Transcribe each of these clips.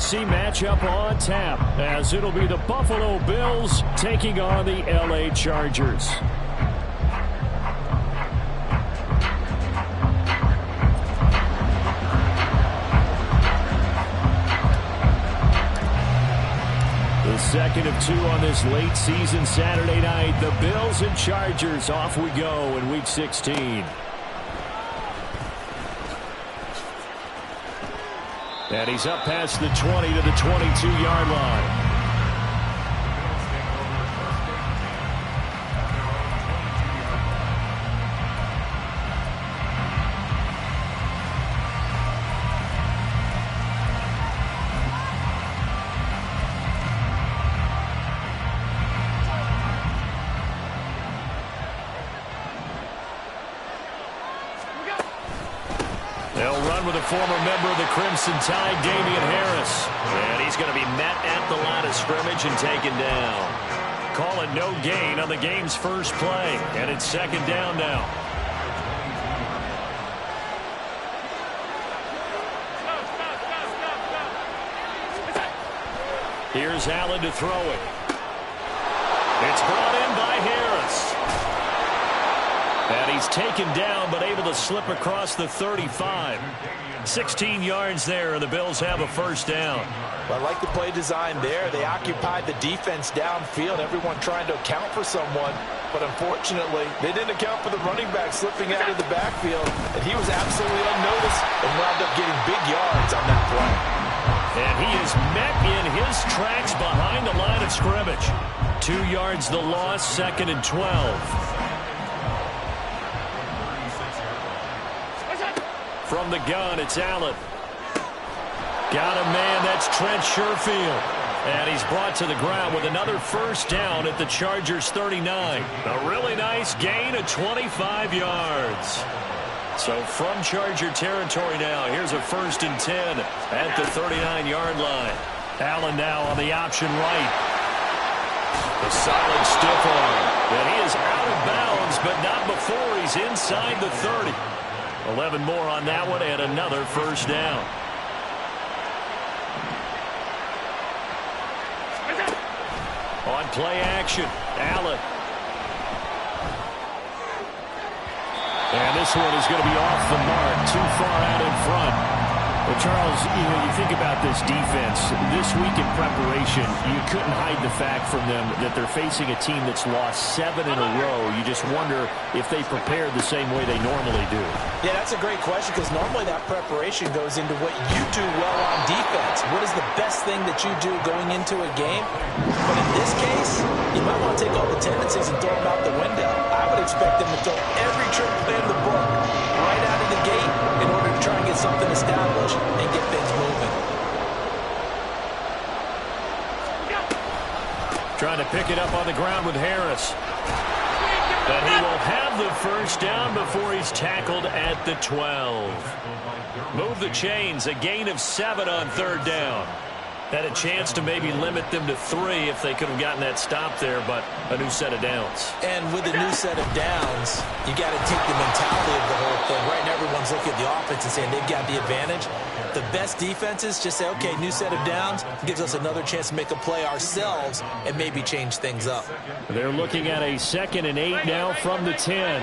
AFC matchup on tap, as it'll be the Buffalo Bills taking on the LA Chargers. The second of two on this late season Saturday night. The Bills and Chargers, off we go in Week 16. And he's up past the 20 to the 22-yard line. Former member of the Crimson Tide, Damian Harris. And he's going to be met at the line of scrimmage and taken down. Call it no gain on the game's first play. And it's second down now. Here's Allen to throw it. It's brought in by Harris. And he's taken down, but able to slip across the 35. 16 yards there, and the Bills have a first down. Well, I like the play design there. They occupied the defense downfield, everyone trying to account for someone. But unfortunately, they didn't account for the running back slipping out of the backfield. And he was absolutely unnoticed and wound up getting big yards on that play. And he is met in his tracks behind the line of scrimmage. 2 yards the loss, second and 12. From the gun, it's Allen. Got a man, that's Trent Sherfield. And he's brought to the ground with another first down at the Chargers 39. A really nice gain of 25 yards. So from Charger territory now, here's a 1st and 10 at the 39-yard line. Allen now on the option right. A solid stiff arm. And he is out of bounds, but not before he's inside the 30. 11 more on that one, and another first down. On play action, Allen. And this one is going to be off the mark, too far out in front. Well, Charles, you think about this defense. This week in preparation, you couldn't hide the fact from them that they're facing a team that's lost 7 in a row. You just wonder if they prepared the same way they normally do. Yeah, that's a great question, because normally that preparation goes into what you do well on defense. What is the best thing that you do going into a game? But in this case, you might want to take all the tendencies and throw them out the window. I would expect them to throw every trick play in the book right out of the gate in order to try and get something established and get things moving. Trying to pick it up on the ground with Harris. But he will have the first down before he's tackled at the 12. Move the chains, a gain of 7 on 3rd down. Had a chance to maybe limit them to 3 if they could have gotten that stop there, but a new set of downs. And with a new set of downs, you got to take the mentality of the whole thing. Right now, everyone's looking at the offense and saying they've got the advantage. The best defenses just say, okay, new set of downs, gives us another chance to make a play ourselves and maybe change things up. They're looking at a 2nd and 8 now from the 10.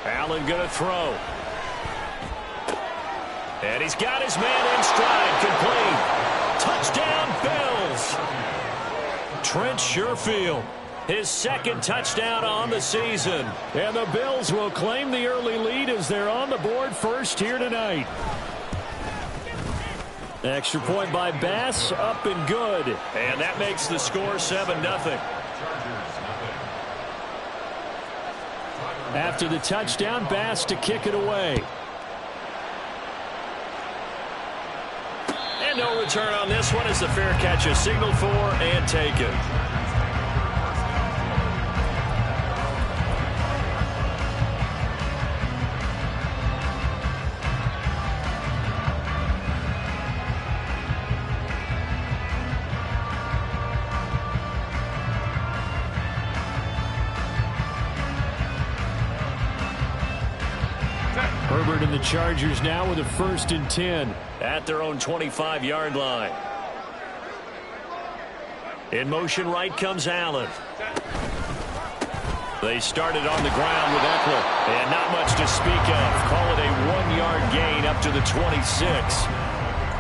Allen going to throw. And he's got his man in stride, complete. Touchdown, Bills. Trent Sherfield, his 2nd touchdown on the season. And the Bills will claim the early lead as they're on the board first here tonight. Extra point by Bass, up and good. And that makes the score 7-0. After the touchdown, Bass to kick it away. And no return on this one as the fair catch is signaled for and taken. Herbert in the Chargers now with a 1st and 10 at their own 25-yard line. In motion right comes Allen. They started on the ground with Eckler, and not much to speak of. Call it a 1-yard gain up to the 26.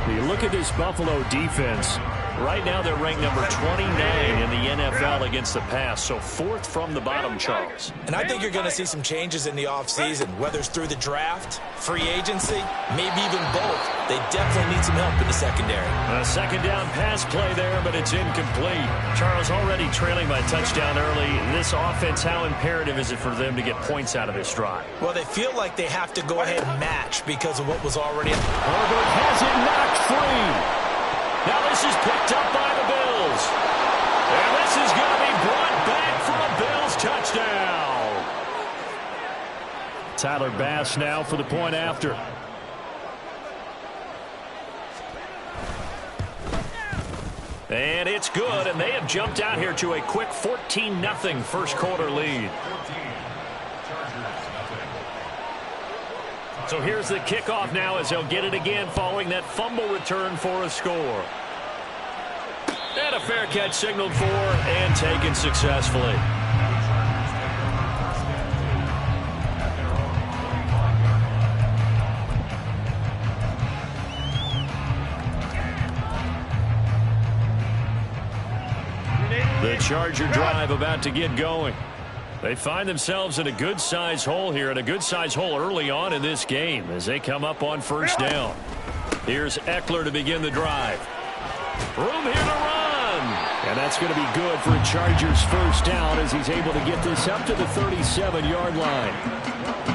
You look at this Buffalo defense. Right now they're ranked number 29 in the NFL against the pass, so 4th from the bottom, Charles. And I think you're going to see some changes in the offseason, whether it's through the draft, free agency, maybe even both. They definitely need some help in the secondary. A 2nd down pass play there, but it's incomplete. Charles, already trailing by touchdown early. This offense, how imperative is it for them to get points out of this drive? Well, they feel like they have to go ahead and match because of what was already. Herbert has it knocked free. Now this is picked up by the Bills. And this is going to be brought back for a Bills touchdown. Tyler Bass now for the point after. And it's good, and they have jumped out here to a quick 14-0 first quarter lead. So here's the kickoff now as they'll get it again following that fumble return for a score. And a fair catch signaled for and taken successfully. The Charger drive about to get going. They find themselves in a good-sized hole here, and a good-sized hole early on in this game as they come up on 1st down. Here's Eckler to begin the drive. Room here to run. And that's going to be good for a Chargers 1st down as he's able to get this up to the 37-yard line.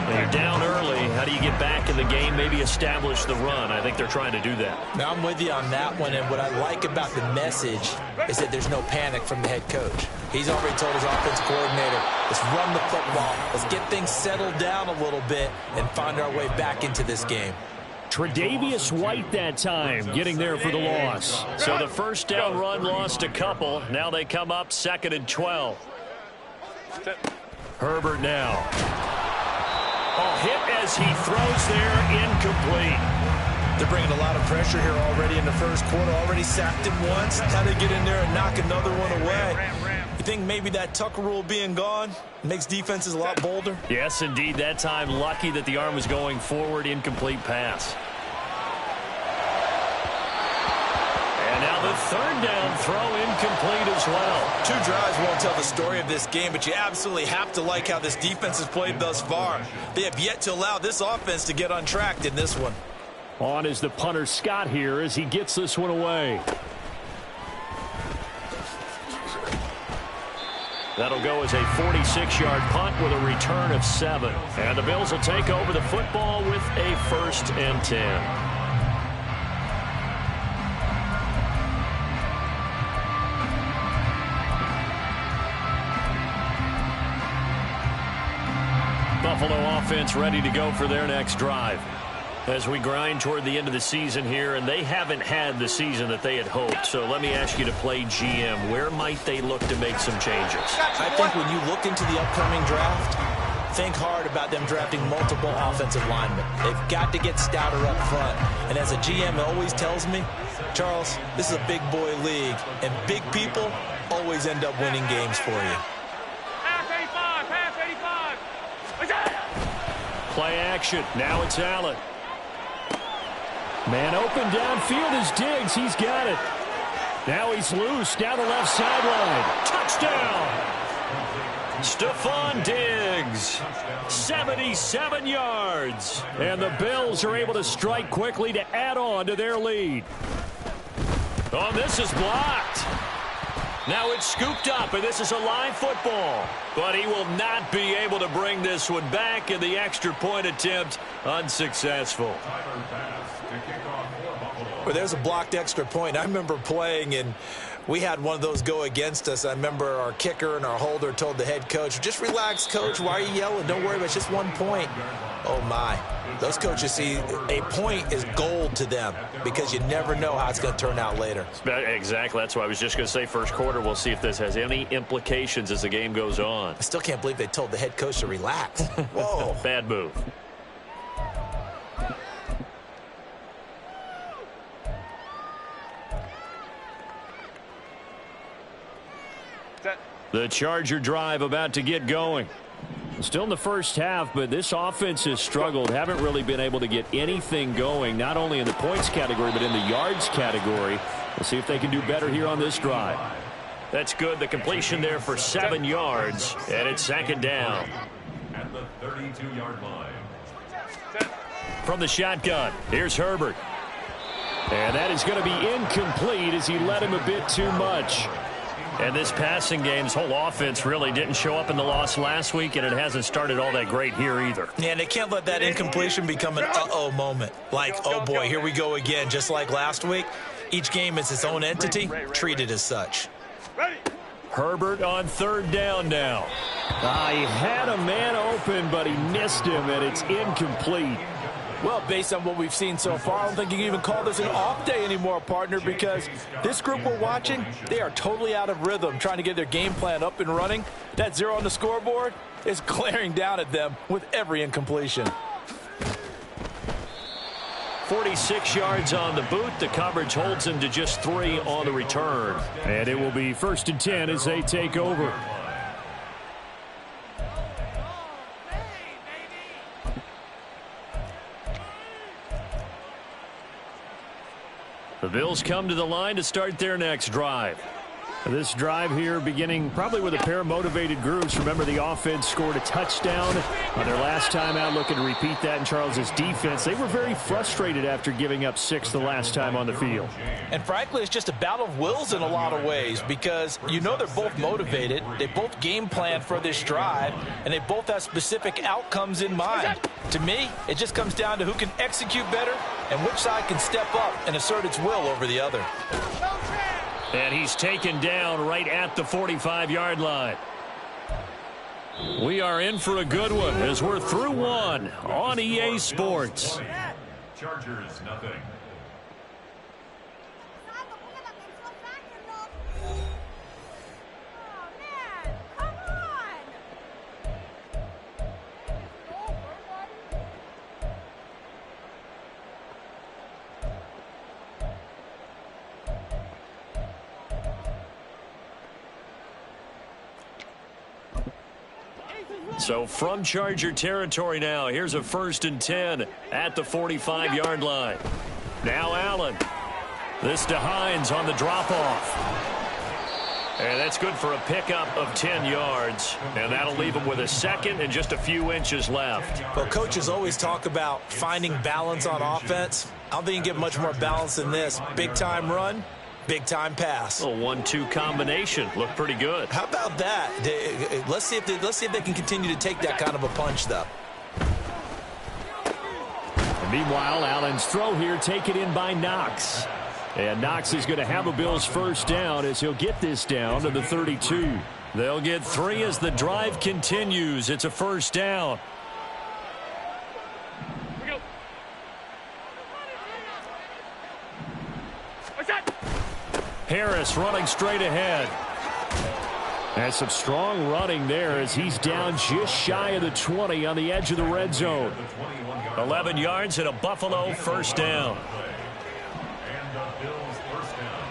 They're down early. How do you get back in the game, maybe establish the run? I think they're trying to do that. Now, I'm with you on that one, and what I like about the message is that there's no panic from the head coach. He's already told his offensive coordinator, let's run the football. Let's get things settled down a little bit and find our way back into this game. Tre'Davious White that time getting there for the loss. So the 1st down run lost a couple. Now they come up 2nd and 12. Herbert now. Hit as he throws there, incomplete. They're bringing a lot of pressure here already in the first quarter. Already sacked him once. How to get in there and knock another one away. You think maybe that Tucker rule being gone makes defenses a lot bolder? Yes, indeed. That time, lucky that the arm was going forward. Incomplete pass. And now the 3rd down throw incomplete as well. 2 drives won't tell the story of this game, but you absolutely have to like how this defense has played thus far. They have yet to allow this offense to get untracked in this one. On is the punter Scott here as he gets this one away. That'll go as a 46-yard punt with a return of 7. And the Bills will take over the football with a 1st and 10. Buffalo offense ready to go for their next drive. As we grind toward the end of the season here, and they haven't had the season that they had hoped. So let me ask you to play GM. Where might they look to make some changes? I think when you look into the upcoming draft, think hard about them drafting multiple offensive linemen. They've got to get stouter up front. And as a GM always tells me, Charles, this is a big boy league, and big people always end up winning games for you. Pass 85. Play action. Now it's Allen. Man open downfield is Diggs. He's got it. Now he's loose down the left sideline. Touchdown. Stephon Diggs. 77 yards. And the Bills are able to strike quickly to add on to their lead. Oh, this is blocked. Now it's scooped up, and this is a live football. But he will not be able to bring this one back, and the extra point attempt unsuccessful. Well, there's a blocked extra point. I remember playing, and we had one of those go against us. I remember our kicker and our holder told the head coach, just relax, coach. Why are you yelling? Don't worry about it. It's just 1 point. Oh, my. Those coaches see a point is gold to them because you never know how it's going to turn out later. Exactly. That's why I was just going to say first quarter. We'll see if this has any implications as the game goes on. I still can't believe they told the head coach to relax. Whoa. Bad move. The Charger drive about to get going. Still in the first half, but this offense has struggled. Haven't really been able to get anything going, not only in the points category, but in the yards category. We'll see if they can do better here on this drive. That's good. The completion there for 7 yards, and it's second down. At the 32-yard line. From the shotgun, here's Herbert. And that is going to be incomplete as he led him a bit too much. And this passing game, this whole offense really didn't show up in the loss last week, and it hasn't started all that great here either. Yeah, and they can't let that incompletion become an uh-oh moment. Like, oh boy, here we go again, just like last week. Each game is its own entity, treated as such. Herbert on third down now. He had a man open, but he missed him, and it's incomplete. Well, based on what we've seen so far, I don't think you can even call this an off day anymore, partner, because this group we're watching, they are totally out of rhythm, trying to get their game plan up and running. That 0 on the scoreboard is glaring down at them with every incompletion. 46 yards on the boot. The coverage holds him to just 3 on the return. And it will be 1st and 10 as they take over. The Bills come to the line to start their next drive. This drive here beginning probably with a pair of motivated groups. Remember, the offense scored a touchdown on their last time out, looking to repeat that in Charles's defense. They were very frustrated after giving up 6 the last time on the field. And frankly, it's just a battle of wills in a lot of ways, because you know they're both motivated. They both game plan for this drive, and they both have specific outcomes in mind. To me, it just comes down to who can execute better and which side can step up and assert its will over the other. And he's taken down right at the 45-yard line. We are in for a good one as we're through one on EA Sports. Chargers, nothing. So from Charger territory now, here's a 1st and 10 at the 45-yard line. Now Allen. This to Hines on the drop-off. And that's good for a pickup of 10 yards. And that'll leave him with a second and just a few inches left. Well, coaches always talk about finding balance on offense. I don't think you can get much more balance than this. Big-time run, big-time pass. A 1-2 combination. Looked pretty good. How about that? Let's see if they can continue to take that kind of a punch, though. And meanwhile, Allen's throw here taken in by Knox. And Knox is going to have a Bills first down as he'll get this down to the 32. They'll get 3 as the drive continues. It's a first down. Harris running straight ahead. And some strong running there as he's down just shy of the 20 on the edge of the red zone. 11 yards and a Buffalo first down. And the Bills first down.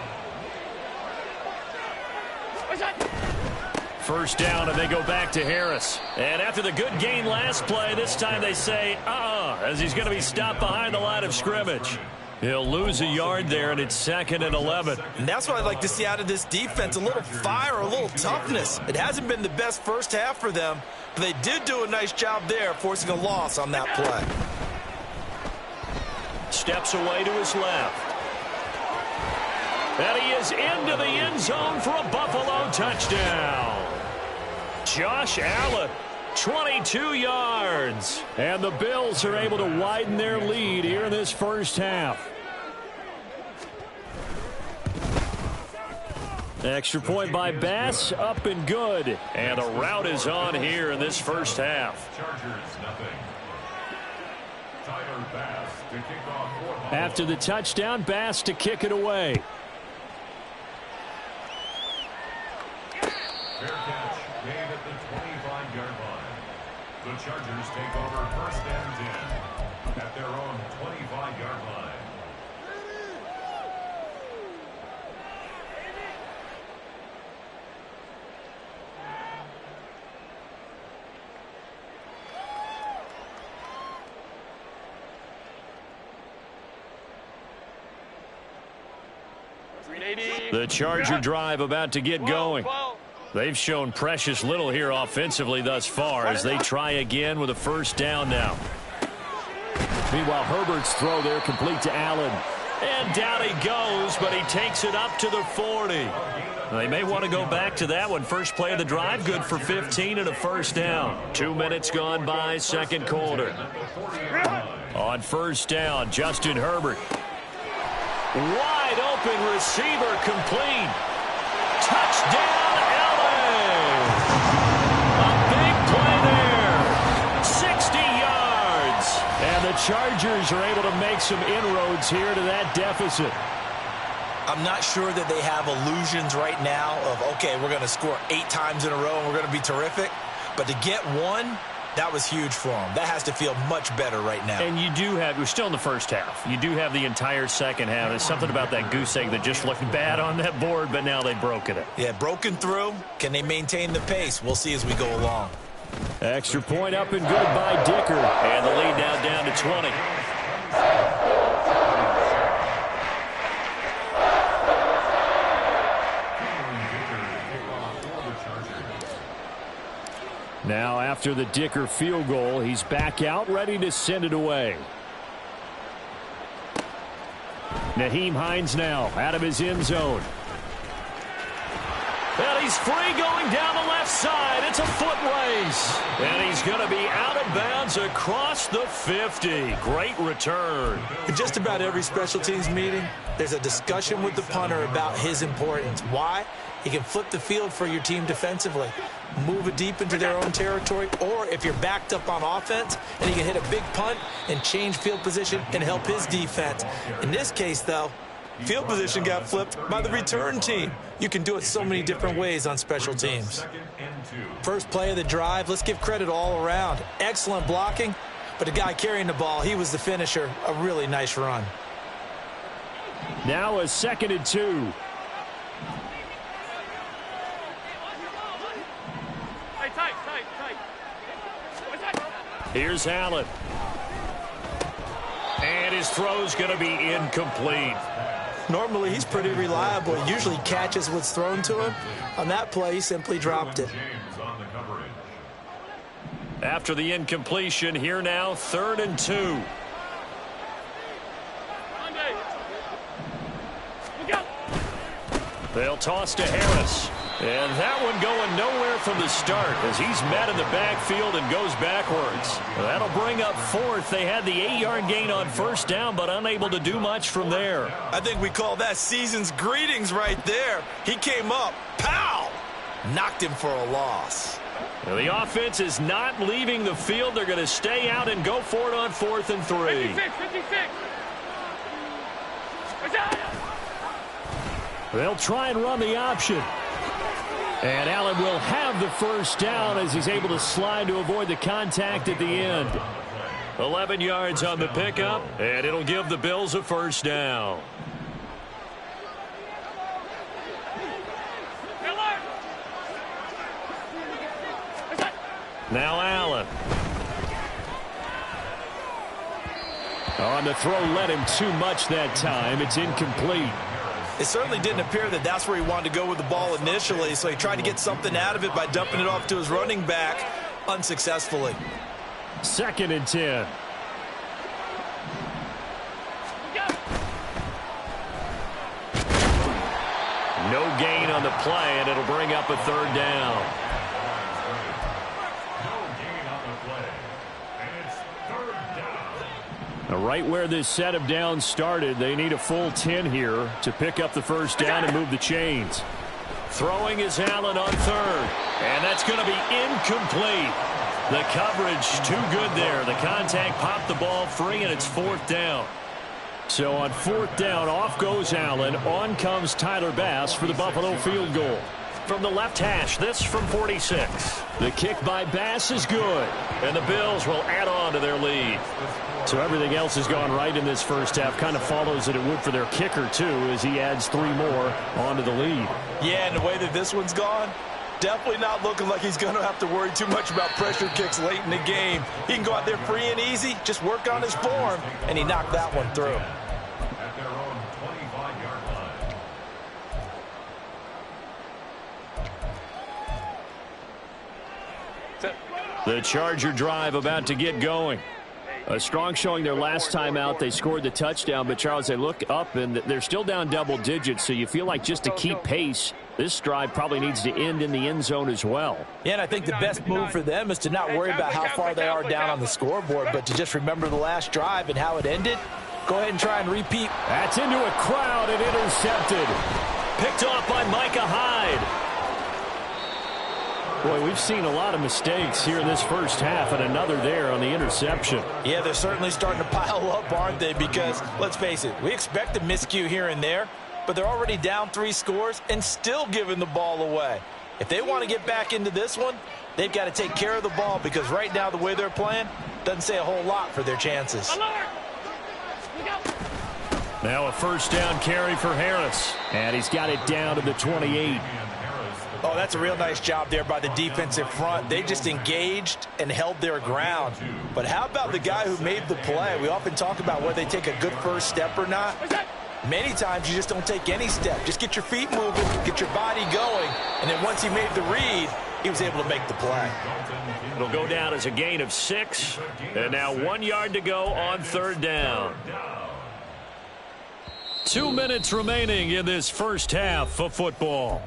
First down, and they go back to Harris. And after the good gain last play, this time they say, as he's going to be stopped behind the line of scrimmage. He'll lose a yard there, and it's 2nd and 11. And that's what I'd like to see out of this defense, a little fire, a little toughness. It hasn't been the best first half for them, but they did do a nice job there, forcing a loss on that play. Steps away to his left. And he is into the end zone for a Buffalo touchdown. Josh Allen. 22 yards. And the Bills are able to widen their lead here in this first half. Extra point by Bass, up and good. And the route is on here in this first half. Chargers, nothing. Tyler Bass to kick off. After the touchdown, Bass to kick it away. Fair catch made at the 25-yard line. The Chargers take over 1st and 10 at their own 25-yard line. The Charger drive about to get going. They've shown precious little here offensively thus far as they try again with a first down now. Meanwhile, Herbert's throw there complete to Allen. And down he goes, but he takes it up to the 40. They may want to go back to that one. First play of the drive, good for 15 and a first down. 2 minutes gone by, second quarter. On first down, Justin Herbert. Wide open receiver complete. Touchdown, LA! A big play there. 60 yards. And the Chargers are able to make some inroads here to that deficit. I'm not sure that they have illusions right now of, okay, we're going to score 8 times in a row and we're going to be terrific. But to get one, that was huge for them. That has to feel much better right now. And you do have, we're still in the first half. You do have the entire second half. There's something about that goose egg that just looked bad on that board, but now they've broken it. Yeah, broken through. Can they maintain the pace? We'll see as we go along. Extra point up and good by Dicker. And the lead now down to 20. Now after the Dicker field goal, he's back out ready to send it away. Nyheim Hines now out of his end zone. And he's free going down the left side. It's a foot race. And he's going to be out of bounds across the 50. Great return. In just about every special teams meeting, there's a discussion with the punter about his importance. Why? He can flip the field for your team defensively, move it deep into their own territory, or if you're backed up on offense, and he can hit a big punt and change field position and help his defense. In this case, though, field position got flipped by the return team. You can do it so many different ways on special teams. First play of the drive, let's give credit all around. Excellent blocking, but the guy carrying the ball, he was the finisher. A really nice run. Now a 2nd and 2. Here's Allen. And his throw's going to be incomplete. Normally, he's pretty reliable. He usually catches what's thrown to him. On that play, he simply dropped it. After the incompletion, here now, 3rd and 2. They'll toss to Harris. And that one going nowhere from the start as he's met in the backfield and goes backwards. That'll bring up 4th. They had the 8-yard gain on first down, but unable to do much from there. I think we call that season's greetings right there. He came up, pow! Knocked him for a loss. Now, the offense is not leaving the field. They're going to stay out and go for it on 4th and 3. 56. They'll try and run the option. And Allen will have the first down as he's able to slide to avoid the contact at the end. 11 yards on the pickup, and it'll give the Bills a first down. Now Allen. On the throw, led him too much that time. It's incomplete. It certainly didn't appear that that's where he wanted to go with the ball initially, so he tried to get something out of it by dumping it off to his running back unsuccessfully. 2nd and 10. No gain on the play, and it'll bring up a 3rd down. Right where this set of downs started, they need a full 10 here to pick up the first down and move the chains. Throwing is Allen on 3rd, and that's going to be incomplete. The coverage too good there. The contact popped the ball free, and it's 4th down. So on 4th down, off goes Allen. On comes Tyler Bass for the Buffalo field goal. From the left hash, this from 46. The kick by Bass is good, and the Bills will add on to their lead. So everything else has gone right in this first half. Kind of follows that it would for their kicker, too, as he adds 3 more onto the lead. Yeah, and the way that this one's gone, definitely not looking like he's going to have to worry too much about pressure kicks late in the game. He can go out there free and easy, just work on his form, and he knocked that one through. At their own 25-yard line. The Charger drive about to get going. A strong showing their last time out. They scored the touchdown, but Charles, they look up and they're still down double digits, so you feel like just to keep pace, this drive probably needs to end in the end zone as well. Yeah, and I think the best move for them is to not worry about how far they are down on the scoreboard, but to just remember the last drive and how it ended. Go ahead and try and repeat. That's into a crowd and intercepted. Picked off by Micah Hyde. Boy, we've seen a lot of mistakes here in this first half, and another there on the interception. Yeah, they're certainly starting to pile up, aren't they? Because, let's face it, we expect a miscue here and there, but they're already down 3 scores and still giving the ball away. If they want to get back into this one, they've got to take care of the ball, because right now the way they're playing doesn't say a whole lot for their chances. Now a first down carry for Harris, and he's got it down to the 28. Oh, that's a real nice job there by the defensive front. They just engaged and held their ground. But how about the guy who made the play? We often talk about whether they take a good first step or not. Many times you just don't take any step. Just get your feet moving, get your body going, and then once he made the read, he was able to make the play. It'll go down as a gain of 6, and now 1 yard to go on third down. 2 minutes remaining in this first half of football.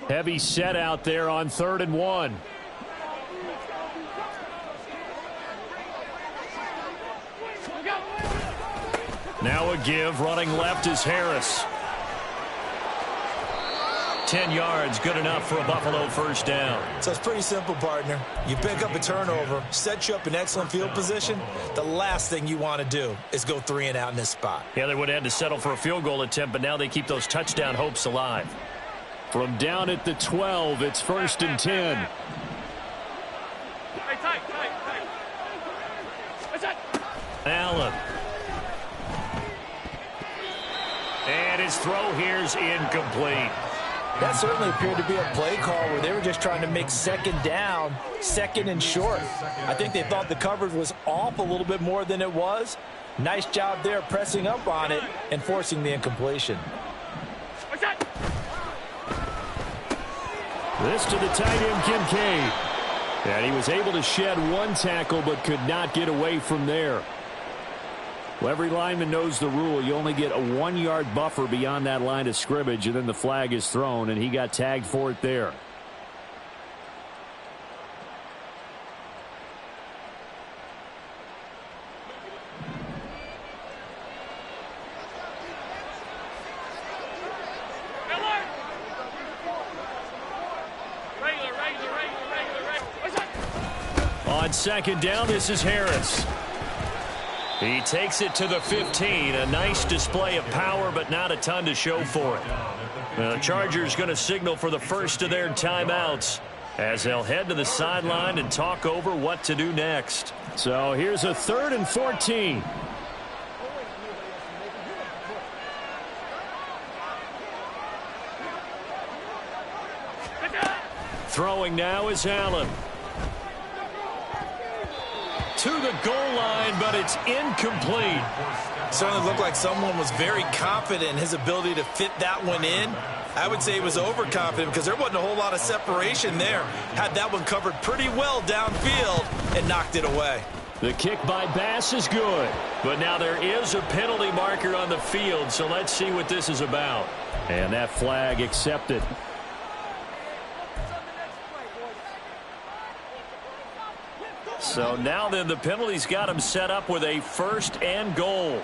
Heavy set out there on 3rd and 1. Now a give, running left is Harris. 10 yards, good enough for a Buffalo first down. So it's pretty simple, partner. You pick up a turnover, set you up in excellent field position. The last thing you want to do is go 3 and out in this spot. Yeah, they would have had to settle for a field goal attempt, but now they keep those touchdown hopes alive. From down at the 12, it's 1st and 10. Hey, tight. What's that? Allen. And his throw here's incomplete. That certainly appeared to be a play call where they were just trying to make second down, second and short. I think they thought the coverage was off a little bit more than it was. Nice job there pressing up on it and forcing the incompletion. What's that? This to the tight end, Kincaid. And he was able to shed 1 tackle but could not get away from there. Well, every lineman knows the rule. You only get a 1-yard buffer beyond that line of scrimmage, and then the flag is thrown, and he got tagged for it there. On second down, this is Harris. He takes it to the 15. A nice display of power, but not a ton to show for it. The Chargers going to signal for the first of their timeouts as they'll head to the sideline and talk over what to do next. So here's a 3rd and 14. Throwing now is Allen. To the goal line, but it's incomplete. Certainly looked like someone was very confident in his ability to fit that one in. I would say he was overconfident because there wasn't a whole lot of separation there. Had that one covered pretty well downfield and knocked it away. The kick by Bass is good, but now there is a penalty marker on the field, so let's see what this is about. And that flag accepted. So now then the penalty's got him set up with a 1st and goal.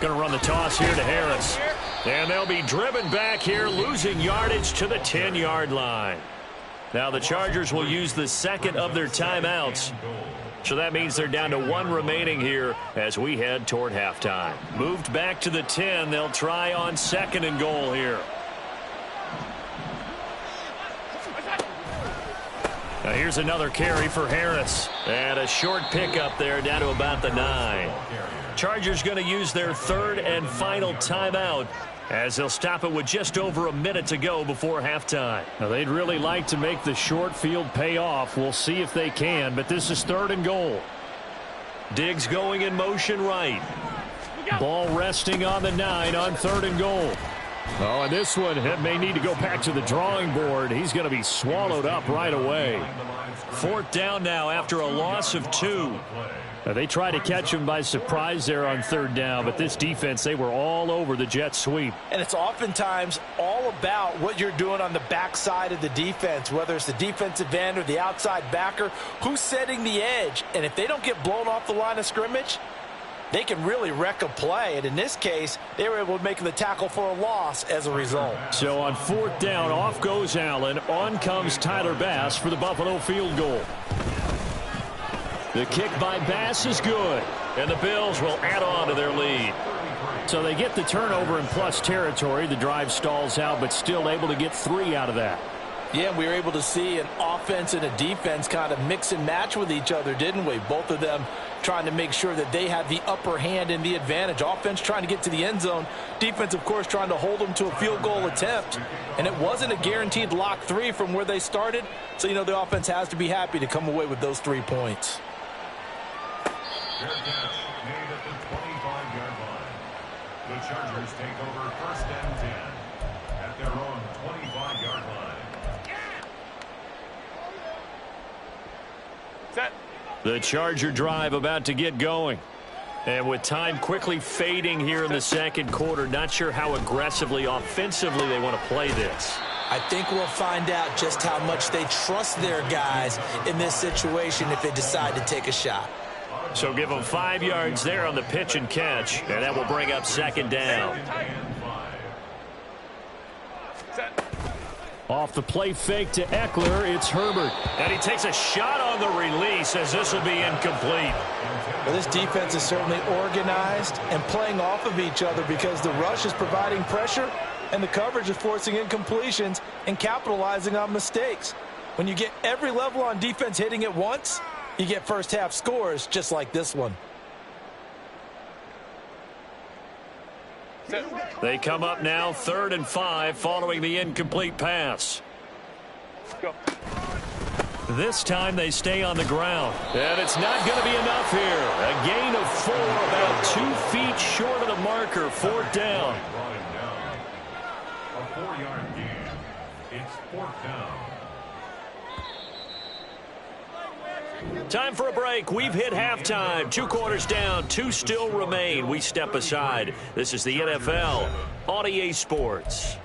Going to run the toss here to Harris. And they'll be driven back here, losing yardage to the 10-yard line. Now the Chargers will use the second of their timeouts. So that means they're down to 1 remaining here as we head toward halftime. Moved back to the 10. They'll try on 2nd and goal here. Now here's another carry for Harris. And a short pickup there down to about the 9. Chargers going to use their third and final timeout as they'll stop it with just over a minute to go before halftime. Now they'd really like to make the short field pay off. We'll see if they can, but this is 3rd and goal. Diggs going in motion right. Ball resting on the 9 on 3rd and goal. Oh, and this one may need to go back to the drawing board. He's going to be swallowed up right away. 4th down now after a loss of 2. They tried to catch him by surprise there on 3rd down, but this defense, they were all over the jet sweep. And it's oftentimes all about what you're doing on the backside of the defense, whether it's the defensive end or the outside backer, who's setting the edge. And if they don't get blown off the line of scrimmage, they can really wreck a play. And in this case, they were able to make the tackle for a loss as a result. So on 4th down, off goes Allen. On comes Tyler Bass for the Buffalo field goal. The kick by Bass is good, and the Bills will add on to their lead. So they get the turnover in plus territory. The drive stalls out, but still able to get 3 out of that. Yeah, we were able to see an offense and a defense kind of mix and match with each other, didn't we? Both of them trying to make sure that they have the upper hand and the advantage. Offense trying to get to the end zone. Defense, of course, trying to hold them to a field goal attempt. And it wasn't a guaranteed lock 3 from where they started. So, you know, the offense has to be happy to come away with those 3 points. Fair catch made at the 25-yard line. The Chargers take over 1st and 10 at their own 25-yard line. Set. The Charger drive about to get going. And with time quickly fading here in the 2nd quarter, not sure how aggressively, offensively they want to play this. I think we'll find out just how much they trust their guys in this situation if they decide to take a shot. So give them 5 yards there on the pitch and catch, and that will bring up 2nd down. Set. Off the play fake to Eckler, it's Herbert. And he takes a shot on the release as this will be incomplete. Well, this defense is certainly organized and playing off of each other because the rush is providing pressure and the coverage is forcing incompletions and capitalizing on mistakes. When you get every level on defense hitting at once, you get first half scores just like this one. They come up now 3rd and 5 following the incomplete pass. Go. This time they stay on the ground. And it's not going to be enough here. A gain of 4, about 2 feet short of the marker. 4th down. Brought him down. A 4-yard gain. It's 4th down. Time for a break. We've hit halftime. 2 quarters down. 2 still remain. We step aside. This is the NFL on EA Sports.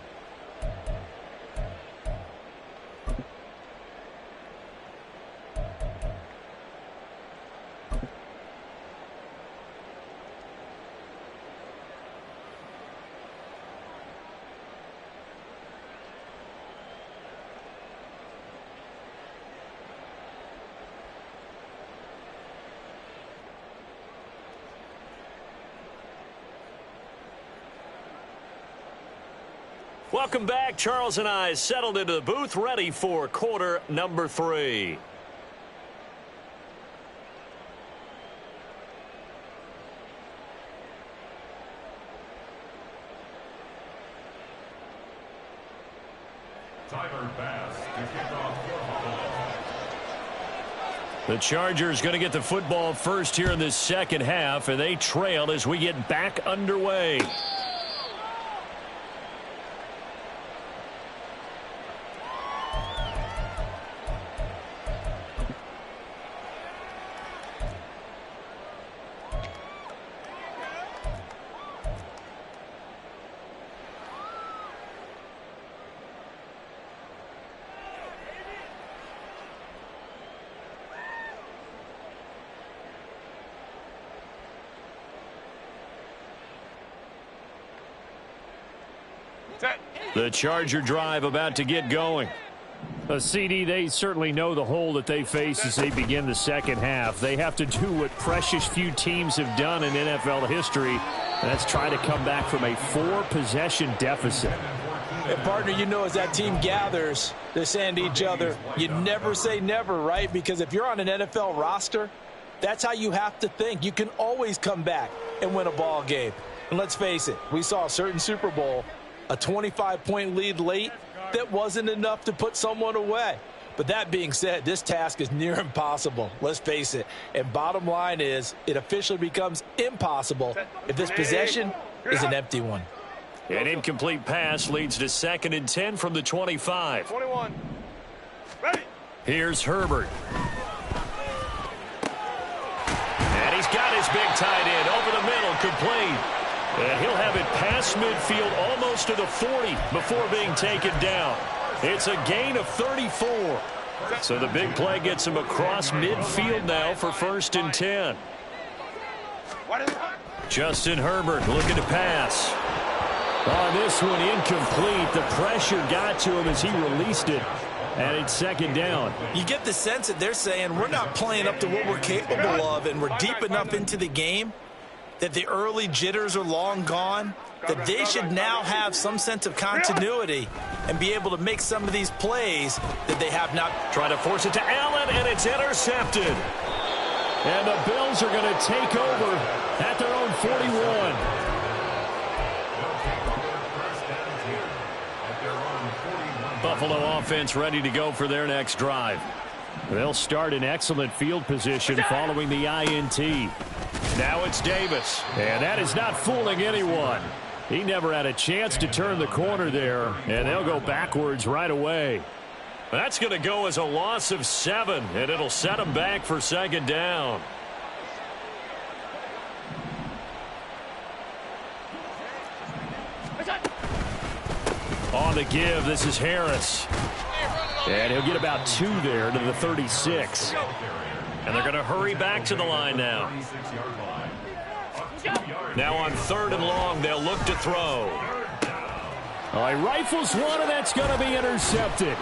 Welcome back. Charles and I settled into the booth, ready for quarter number 3. Tyler Bass to kick off football. The Chargers going to get the football first here in this 2nd half, and they trail as we get back underway. Set. The Charger drive about to get going. CD, they certainly know the hole that they face as they begin the 2nd half. They have to do what precious few teams have done in NFL history, and that's try to come back from a 4-possession deficit. And, partner, you know, as that team gathers, they're saying to each other, you never say never, right? Because if you're on an NFL roster, that's how you have to think. You can always come back and win a ball game. And let's face it, we saw a certain Super Bowl, a 25-point lead late that wasn't enough to put someone away. But that being said, this task is near impossible. Let's face it. And bottom line is, it officially becomes impossible if this possession is an empty one. An incomplete pass leads to 2nd and 10 from the 25. 21. Ready. Here's Herbert. And he's got his big tight end over the middle, complete. And he'll have it past midfield almost to the 40 before being taken down. It's a gain of 34. So the big play gets him across midfield now for 1st and 10. Justin Herbert looking to pass. On this one, incomplete. The pressure got to him as he released it. And it's 2nd down. You get the sense that they're saying we're not playing up to what we're capable of, and we're deep enough into the game that the early jitters are long gone, that they should now have some sense of continuity and be able to make some of these plays that they have not. Trying to force it to Allen, and it's intercepted. And the Bills are going to take over at their own 41. Buffalo offense ready to go for their next drive. They'll start in excellent field position following the INT. Now it's Davis, and that is not fooling anyone. He never had a chance to turn the corner there, and they'll go backwards right away. That's going to go as a loss of 7, and it'll set them back for 2nd down. On the give, this is Harris. And he'll get about 2 there to the 36. And they're going to hurry back to the line now. Now on 3rd and long, they'll look to throw. He rifles one, and that's going to be intercepted.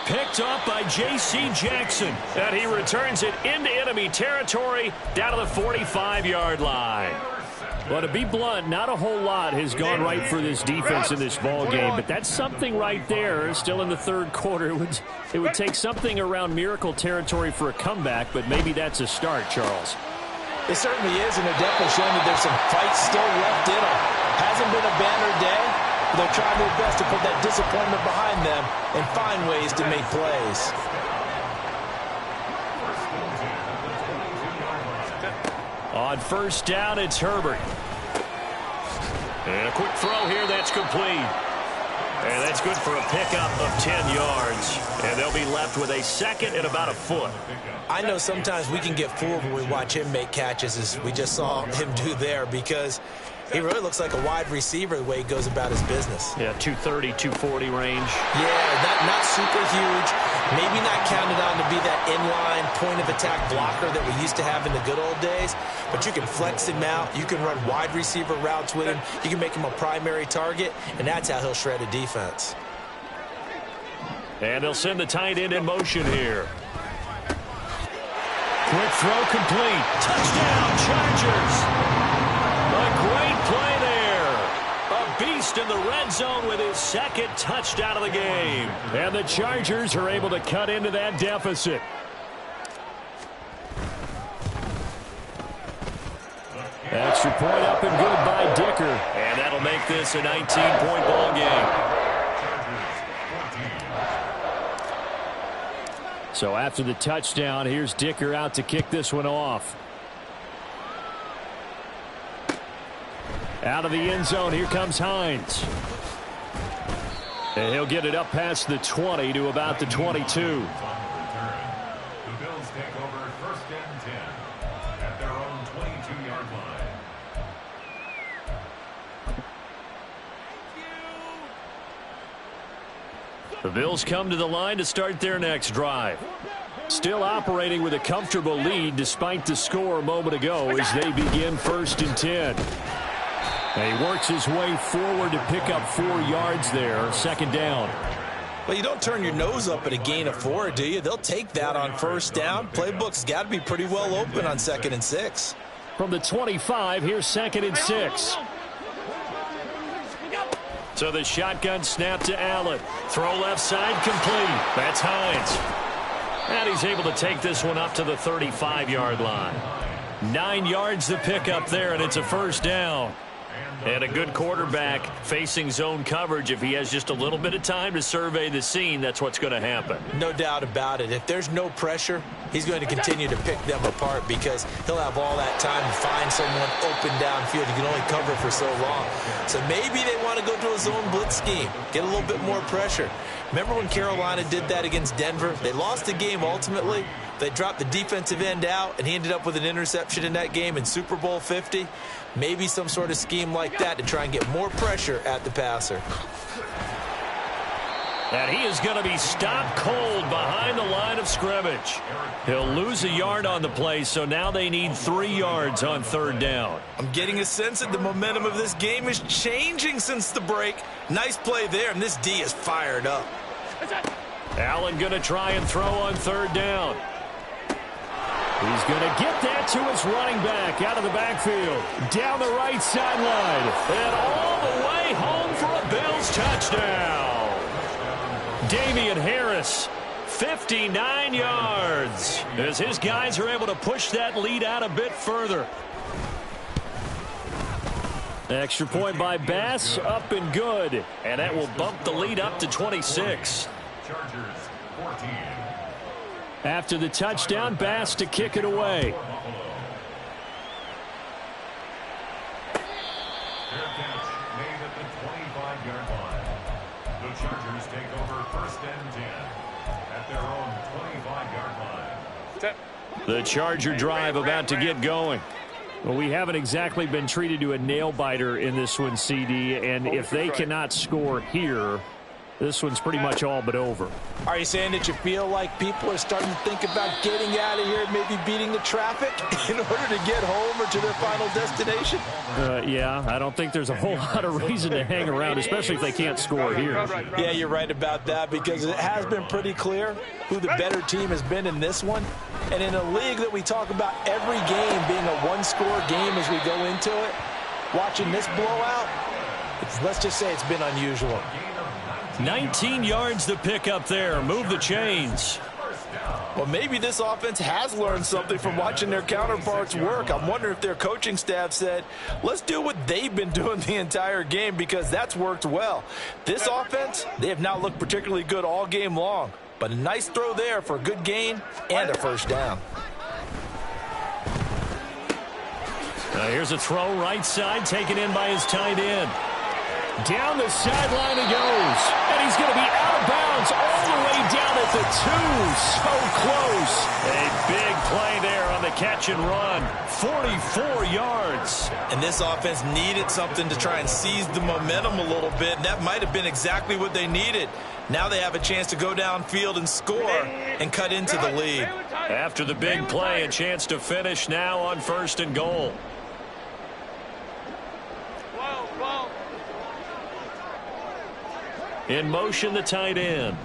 Picked up by J.C. Jackson. And he returns it into enemy territory down to the 45-yard line. Well, to be blunt, not a whole lot has gone right for this defense in this ball game, but that's something right there. Still in the 3rd quarter, it would take something around miracle territory for a comeback, but maybe that's a start, Charles. It certainly is, and they're definitely showing that there's some fight still left in them. Hasn't been a banner day, but they're trying their best to put that disappointment behind them and find ways to make plays. On 1st down, it's Herbert. And a quick throw here, that's complete. And that's good for a pickup of 10 yards. And they'll be left with a 2nd and about a foot. I know sometimes we can get fooled when we watch him make catches, as we just saw him do there, because he really looks like a wide receiver the way he goes about his business. Yeah, 230, 240 range. Yeah, not super huge. Maybe not counted on to be that inline point-of-attack blocker that we used to have in the good old days. But you can flex him out. You can run wide receiver routes with him. You can make him a primary target, and that's how he'll shred a defense. And they'll send the tight end in motion here. Quick throw complete. Touchdown, Chargers. A great play there. A beast in the red zone with his 2nd touchdown of the game. And the Chargers are able to cut into that deficit. Extra point up and good by Dicker. And that'll make this a 19-point ball game. So after the touchdown, here's Dicker out to kick this one off. Out of the end zone, here comes Hines. And he'll get it up past the 20 to about the 22. The Bills take over 1st and 10 at their own 22-yard line. The Bills come to the line to start their next drive. Still operating with a comfortable lead despite the score a moment ago as they begin 1st and 10. And he works his way forward to pick up 4 yards there, 2nd down. Well, you don't turn your nose up at a gain of 4, do you? They'll take that on 1st down. Playbook's got to be pretty well open on 2nd and 6. From the 25, here's 2nd and 6. So the shotgun snap to Allen. Throw left side complete. That's Hines. And he's able to take this one up to the 35-yard line. 9 yards to pick up there, and it's a first down. And a good quarterback facing zone coverage. If he has just a little bit of time to survey the scene, that's what's going to happen. No doubt about it. If there's no pressure, he's going to continue to pick them apart because he'll have all that time to find someone open downfield. He can only cover for so long. So maybe they want to go to a zone blitz scheme, get a little bit more pressure. Remember when Carolina did that against Denver? They lost the game ultimately. They dropped the defensive end out, and he ended up with an interception in that game in Super Bowl 50. Maybe some sort of scheme like that to try and get more pressure at the passer. And he is going to be stopped cold behind the line of scrimmage. He'll lose a yard on the play, so now they need 3 yards on third down. I'm getting a sense that the momentum of this game is changing since the break. Nice play there, and this D is fired up. Allen going to try and throw on third down. He's going to get that to his running back out of the backfield. Down the right sideline. And all the way home for a Bills touchdown. Damian Harris, 59 yards. As his guys are able to push that lead out a bit further. Extra point by Bass, up and good. And that will bump the lead up to 26. Chargers 14. After the touchdown, Bass to kick it away. Fair catch made at the 25-yard line. The Chargers take over first and 10 at their own 25-yard line. The Charger drive about to get going. Well, we haven't exactly been treated to a nail-biter in this one, CD, and if they cannot score here, this one's pretty much all but over. Are you saying that you feel like people are starting to think about getting out of here, maybe beating the traffic in order to get home or to their final destination? Yeah, I don't think there's a whole lot of reason to hang around, especially if they can't score here. Yeah, you're right about that because it has been pretty clear who the better team has been in this one. And in a league that we talk about every game being a one-score game as we go into it, watching this blowout, let's just say it's been unusual. 19 yards to pick up there. Move the chains. Well, maybe this offense has learned something from watching their counterparts work. I'm wondering if their coaching staff said, let's do what they've been doing the entire game because that's worked well. This offense, they have not looked particularly good all game long. But a nice throw there for a good gain and a first down. Here's a throw right side taken in by his tight end. Down the sideline he goes. And he's going to be out of bounds all the way down at the 2. So close. A big play there on the catch and run. 44 yards. And this offense needed something to try and seize the momentum a little bit. And that might have been exactly what they needed. Now they have a chance to go downfield and score and cut into the lead. After the big play, a chance to finish now on first and goal. In motion, the tight end.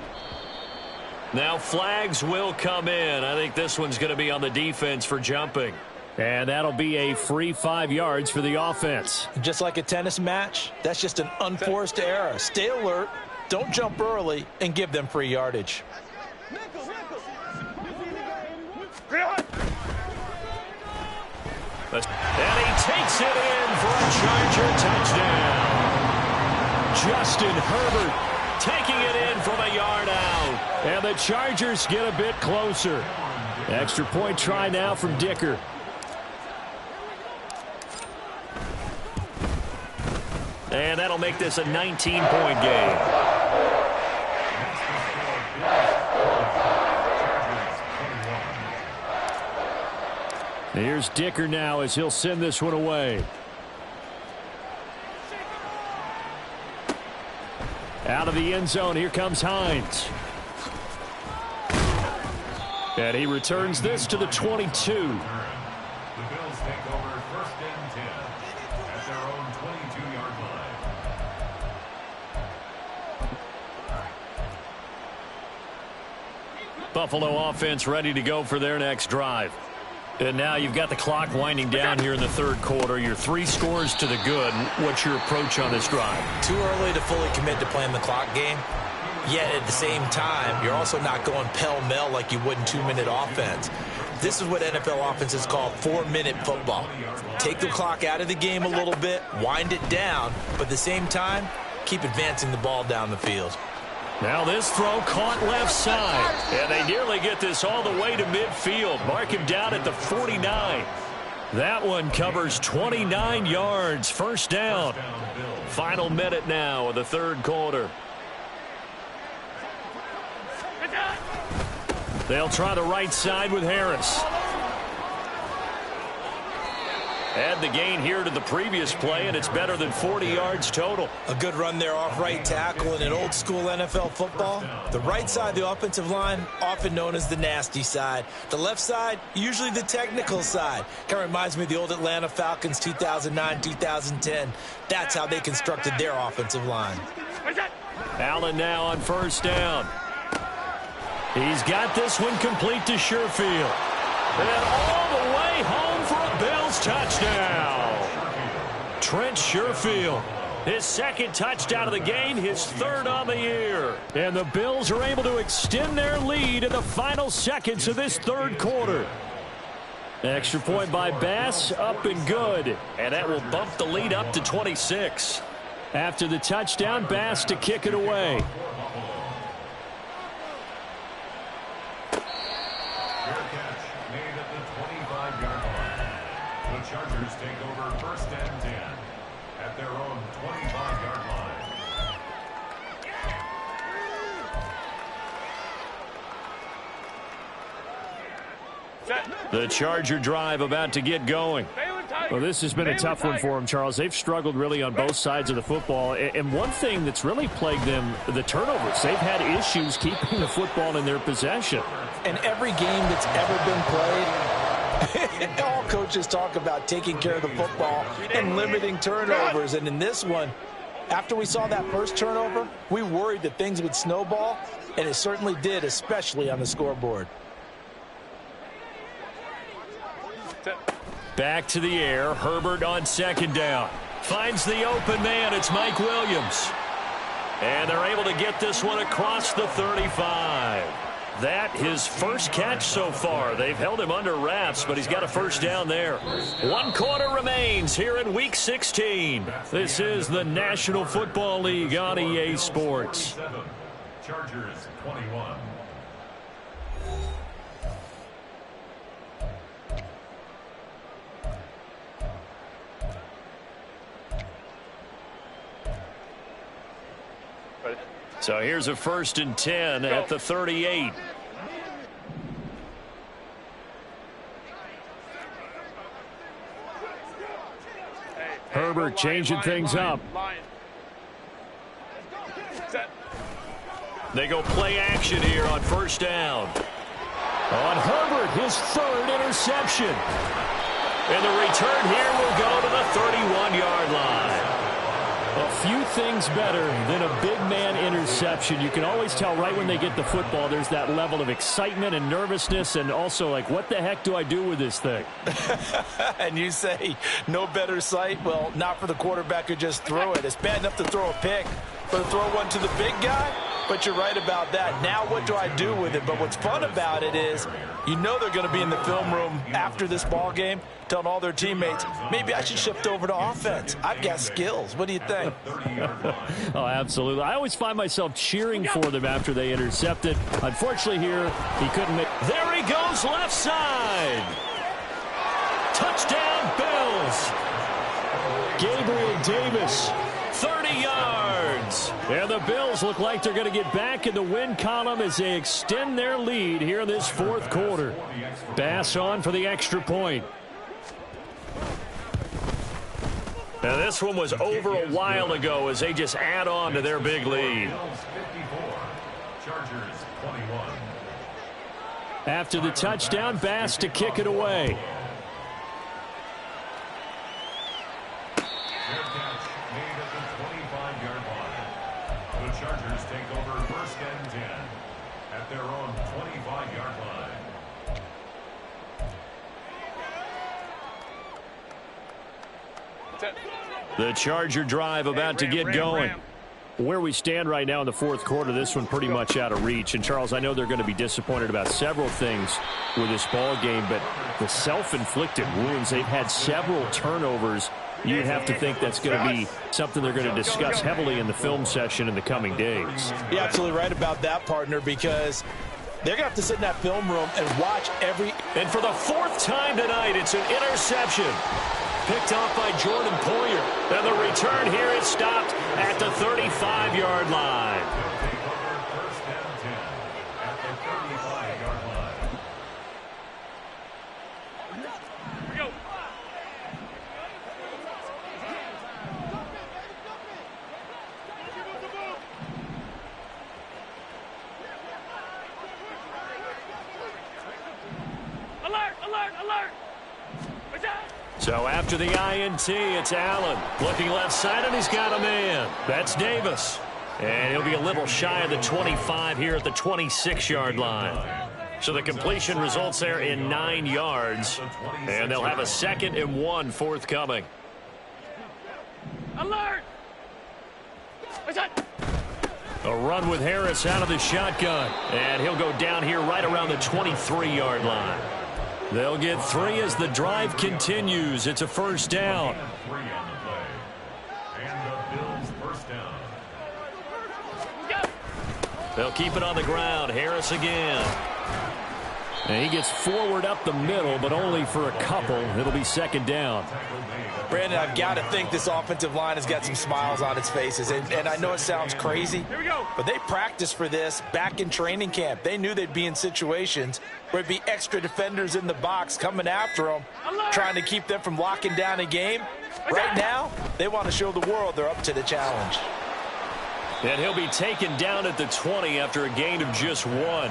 Now flags will come in. I think this one's going to be on the defense for jumping. And that'll be a free 5 yards for the offense. Just like a tennis match, that's just an unforced error. Stay alert, don't jump early, and give them free yardage. And he takes it in for a Charger touchdown. Justin Herbert taking it in from a yard out. And the Chargers get a bit closer. Extra point try now from Dicker. And that'll make this a 19-point game. Here's Dicker now as he'll send this one away. Out of the end zone, here comes Hines. And he returns this to the 22. The Bills take over first and 10 at their own 22-yard line. Buffalo offense ready to go for their next drive. And now you've got the clock winding down here in the third quarter. You're 3 scores to the good. What's your approach on this drive? Too early to fully commit to playing the clock game. Yet at the same time, you're also not going pell-mell like you would in 2-minute offense. This is what NFL offenses call 4-minute football. Take the clock out of the game a little bit, wind it down, but at the same time, keep advancing the ball down the field. Now this throw caught left side. And they nearly get this all the way to midfield. Mark him down at the 49. That one covers 29 yards. First down. Final minute now of the third quarter. They'll try the right side with Harris. Add the gain here to the previous play, and it's better than 40 yards total. A good run there off right tackle in an old-school NFL football. The right side of the offensive line, often known as the nasty side. The left side, usually the technical side. Kind of reminds me of the old Atlanta Falcons 2009-2010. That's how they constructed their offensive line. Allen now on first down. He's got this one complete to Sherfield. And all the way home for a Bills touchdown. Trent Sherfield, his second touchdown of the game, his third on the year. And the Bills are able to extend their lead in the final seconds of this third quarter. Extra point by Bass, up and good. And that will bump the lead up to 26. After the touchdown, Bass to kick it away. Chargers take over first and 10 at their own 25-yard line. The Charger drive about to get going. Well, this has been a tough one for them, Charles. They've struggled really on both sides of the football. And one thing that's really plagued them, the turnovers. They've had issues keeping the football in their possession. In every game that's ever been played, all coaches talk about taking care of the football and limiting turnovers. And in this one, after we saw that first turnover, we worried that things would snowball, and it certainly did, especially on the scoreboard. Back to the air. Herbert on second down. Finds the open man. It's Mike Williams. And they're able to get this one across the 35. That his first catch so far. They've held him under wraps, but he's got a first down there. 1 quarter remains here in Week 16. This is the National Football League on EA Sports. Chargers 21. So here's a 1st and 10 at the 38. Herbert changing things up. They go play action here on first down. On Herbert, his 3rd interception. And the return here will go to the 31-yard line. A few things better than a big man interception. You can always tell right when they get the football, there's that level of excitement and nervousness, and also like, what the heck do I do with this thing? And you say, no better sight? Well, not for the quarterback who just threw it. It's bad enough to throw a pick, but to throw one to the big guy? But you're right about that. Now what do I do with it? But what's fun about it is, you know they're going to be in the film room after this ball game telling all their teammates, maybe I should shift over to offense. I've got skills. What do you think? Oh, absolutely. I always find myself cheering for them after they intercept it. Unfortunately here, he couldn't make. There he goes, left side. Touchdown, Bills. Gabriel Davis, 30 yards. And the Bills look like they're going to get back in the win column as they extend their lead here in this fourth quarter. Bass on for the extra point. Now this one was over a while ago as they just add on to their big lead. After the touchdown, Bass to kick it away. The Chargers take over first and 10 at their own 25-yard line. The Charger drive about to get going. Where we stand right now in the fourth quarter, this one pretty much out of reach. And, Charles, I know they're going to be disappointed about several things with this ball game, but the self-inflicted wounds, they've had several turnovers. You'd have to think that's going to be something they're going to discuss heavily in the film session in the coming days. You're absolutely right about that, partner, because they're going to have to sit in that film room and watch every... And for the fourth time tonight, it's an interception. Picked off by Jordan Poyer. And the return here is stopped at the 35-yard line. First and 10 at the 35-yard line. Here we go. Alert, alert, alert. What's that? So after the INT, it's Allen. Looking left side, and he's got a man. That's Davis. And he'll be a little shy of the 25 here at the 26-yard line. So the completion results there in 9 yards. And they'll have a 2nd and 1 forthcoming. Alert. What's that? A run with Harris out of the shotgun. And he'll go down here right around the 23-yard line. They'll get 3 as the drive continues. It's a first down. 3 on the play. And the Bills first down. They'll keep it on the ground. Harris again. And he gets forward up the middle, but only for a couple. It'll be 2nd down. Brandon, I've got to think this offensive line has got some smiles on its faces. And I know it sounds crazy, Here we go. but they practiced for this back in training camp. They knew they'd be in situations where it'd be extra defenders in the box coming after them, trying to keep them from locking down a game. Right now, they want to show the world they're up to the challenge. And he'll be taken down at the 20 after a gain of just 1.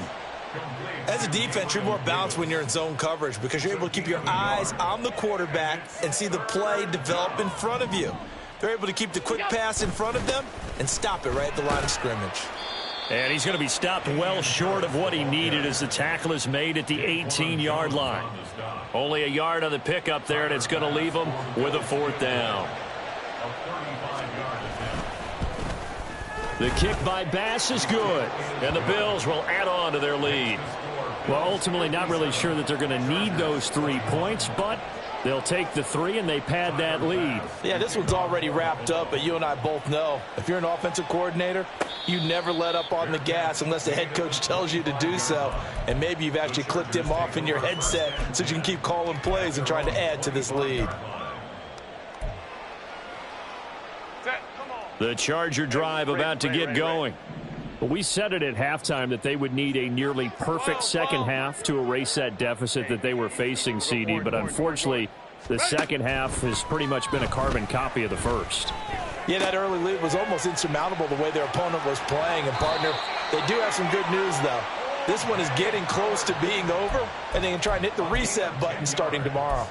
As a defense, you're more balanced when you're in zone coverage because you're able to keep your eyes on the quarterback and see the play develop in front of you. They're able to keep the quick pass in front of them and stop it right at the line of scrimmage. And he's going to be stopped well short of what he needed as the tackle is made at the 18-yard line. Only a yard on the pickup there, and it's going to leave him with a 4th down. The kick by Bass is good, and the Bills will add on to their lead. Well, ultimately not really sure that they're going to need those 3 points, but they'll take the 3 and they pad that lead. Yeah, this one's already wrapped up, but you and I both know if you're an offensive coordinator, you never let up on the gas unless the head coach tells you to do so. And maybe you've actually clicked him off in your headset so you can keep calling plays and trying to add to this lead. The Charger drive about to get going. Well, we said it at halftime that they would need a nearly perfect second half to erase that deficit that they were facing, CD. But unfortunately, the second half has pretty much been a carbon copy of the first. Yeah, that early lead was almost insurmountable the way their opponent was playing. And, partner, they do have some good news, though. This one is getting close to being over, and they can try and hit the reset button starting tomorrow.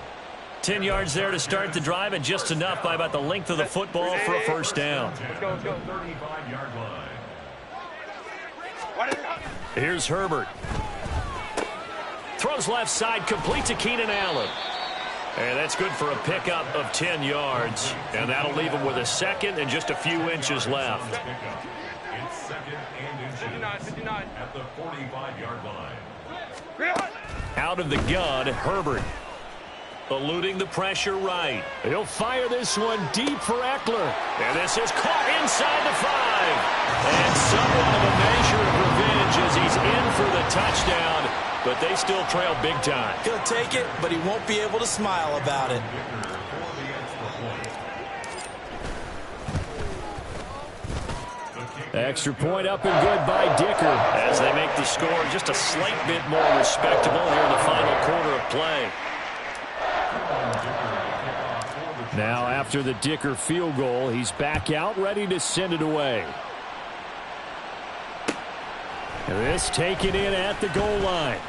10 yards there to start the drive, and just enough by about the length of the football for a first down. Let's go, let's go. 35-yard line. Here's Herbert. Throws left side, complete to Keenan Allen. And that's good for a pickup of 10 yards. And that'll leave him with a 2nd and just a few inches left. It's 2nd and inches 59. at the 45-yard line. Out of the gun, Herbert. Eluding the pressure right. He'll fire this one deep for Eckler. And this is caught inside the 5. And somewhat of a measure of revenge as he's in for the touchdown. But they still trail big time. He'll take it, but he won't be able to smile about it. Extra point up and good by Dicker as they make the score just a slight bit more respectable here in the final quarter of play. Now after the Dicker field goal, he's back out ready to send it away. This taken in at the goal line.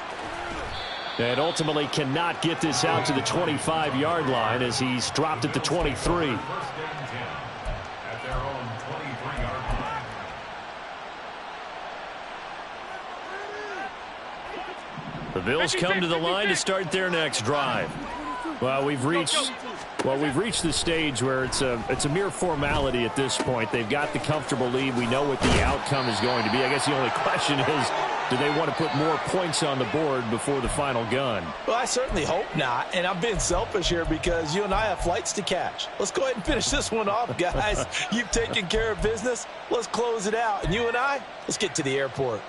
And ultimately cannot get this out to the 25-yard line as he's dropped at the 23. First and 10 at their own 23-yard line. The Bills come to the line to start their next drive. Well, we've reached Well, we've reached the stage where it's a mere formality at this point. They've got the comfortable lead. We know what the outcome is going to be. I guess the only question is, do they want to put more points on the board before the final gun? Well, I certainly hope not, and I'm being selfish here because you and I have flights to catch. Let's go ahead and finish this one off, guys. You've taken care of business. Let's close it out, and you and I, let's get to the airport.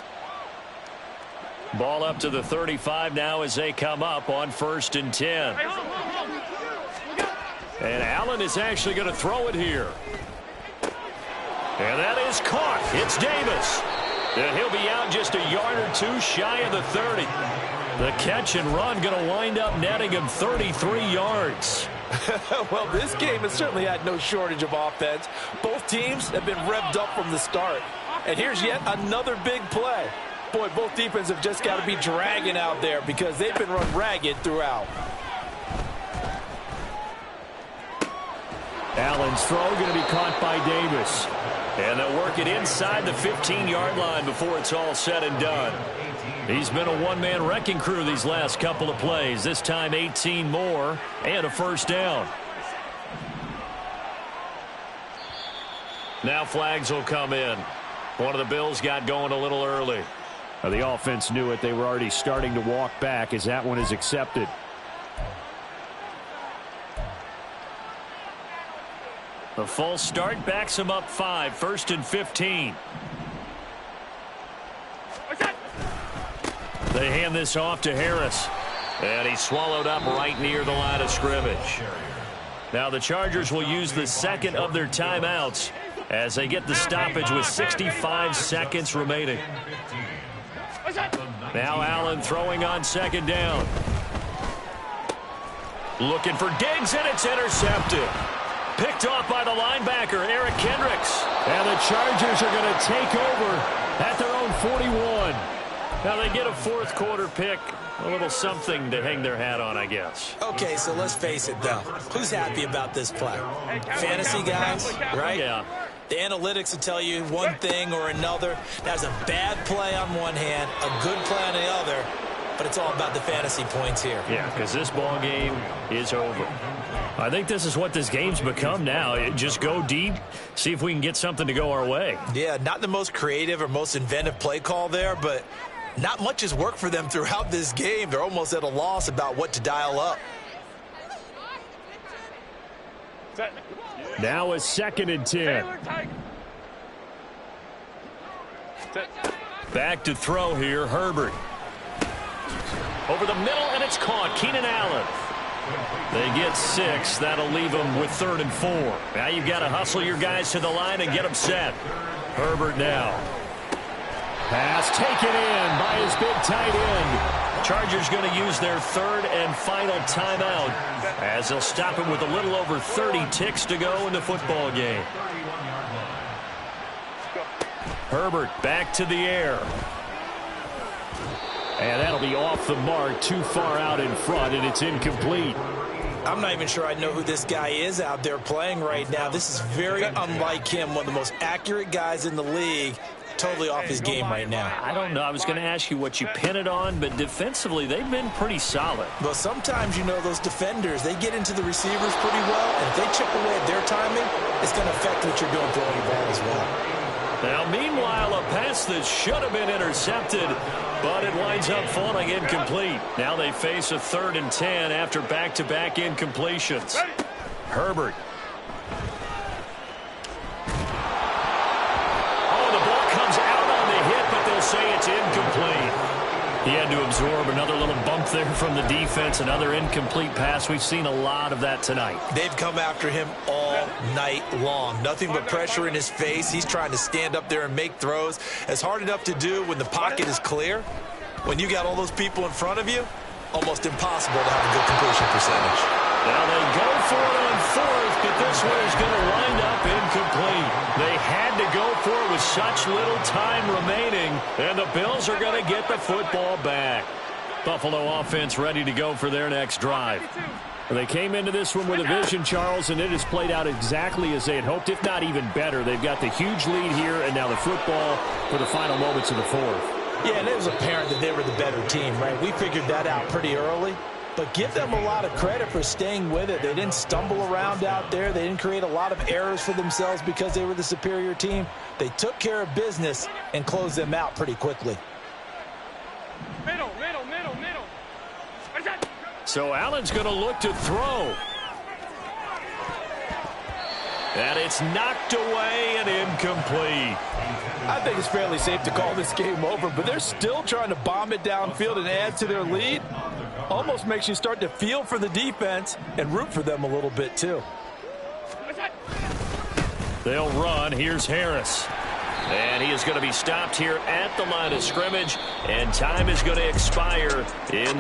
Ball up to the 35 now as they come up on 1st and 10. And Allen is actually going to throw it here. And that is caught. It's Davis. And he'll be out just a yard or two shy of the 30. The catch and run going to wind up netting him 33 yards. Well, this game has certainly had no shortage of offense. Both teams have been revved up from the start. And here's yet another big play. Boy, both defenses have just got to be dragging out there because they've been run ragged throughout. Allen's throw going to be caught by Davis. And they'll work it inside the 15-yard line before it's all said and done. He's been a one-man wrecking crew these last couple of plays. This time 18 more and a first down. Now flags will come in. One of the Bills got going a little early. The offense knew it. They were already starting to walk back as that one is accepted. The false start backs him up 5. 1st and 15. They hand this off to Harris. And he's swallowed up right near the line of scrimmage. Now the Chargers will use the second of their timeouts as they get the stoppage with 65 seconds remaining. Now Allen throwing on 2nd down. Looking for Diggs, and it's intercepted. Picked off by the linebacker, Eric Kendricks. And the Chargers are going to take over at their own 41. Now they get a 4th quarter pick. A little something to hang their hat on, I guess. Okay, so let's face it, though. Who's happy about this play? Fantasy guys, right? Yeah. The analytics will tell you one thing or another. That's a bad play on one hand, a good play on the other, but it's all about the fantasy points here. Yeah, because this ball game is over. I think this is what this game's become now. Just go deep, see if we can get something to go our way. Yeah, not the most creative or most inventive play call there, but not much has worked for them throughout this game. They're almost at a loss about what to dial up. Now a 2nd and 10. Back to throw here, Herbert. Over the middle, and it's caught. Keenan Allen. They get 6. That'll leave them with 3rd and 4. Now you've got to hustle your guys to the line and get them set. Herbert now. Pass taken in by his big tight end. Chargers going to use their 3rd and final timeout as they'll stop him with a little over 30 ticks to go in the football game. Herbert back to the air. And that'll be off the mark, too far out in front, and it's incomplete. I'm not even sure I know who this guy is out there playing right now. This is very unlike him, one of the most accurate guys in the league. Totally off his game right now. I don't know. I was going to ask you what you pin it on, but defensively, they've been pretty solid. Well, sometimes, you know, those defenders, they get into the receivers pretty well, and if they chip away at their timing, it's going to affect what you're doing throwing the ball as well. Now, meanwhile, a pass that should have been intercepted, but it winds up falling incomplete. Now they face a 3rd and 10 after back-to-back incompletions. Herbert. Say it's incomplete. He had to absorb another little bump there from the defense, another incomplete pass. We've seen a lot of that tonight. They've come after him all night long. Nothing but pressure in his face. He's trying to stand up there and make throws. It's hard enough to do when the pocket is clear. When you got all those people in front of you, almost impossible to have a good completion percentage. Now they go for it on 4th, but this one is going to wind up incomplete. They had to go for it with such little time remaining, and the Bills are going to get the football back. Buffalo offense ready to go for their next drive. They came into this one with a vision, Charles, and it has played out exactly as they had hoped, if not even better. They've got the huge lead here, and now the football for the final moments of the 4th. Yeah, and it was apparent that they were the better team, right? We figured that out pretty early. But give them a lot of credit for staying with it. They didn't stumble around out there. They didn't create a lot of errors for themselves because they were the superior team. They took care of business and closed them out pretty quickly. Middle. So Allen's going to look to throw. And it's knocked away and incomplete. I think it's fairly safe to call this game over, but they're still trying to bomb it downfield and add to their lead. Almost makes you start to feel for the defense and root for them a little bit too. They'll run. Here's Harris. And he is going to be stopped here at the line of scrimmage, and time is going to expire in the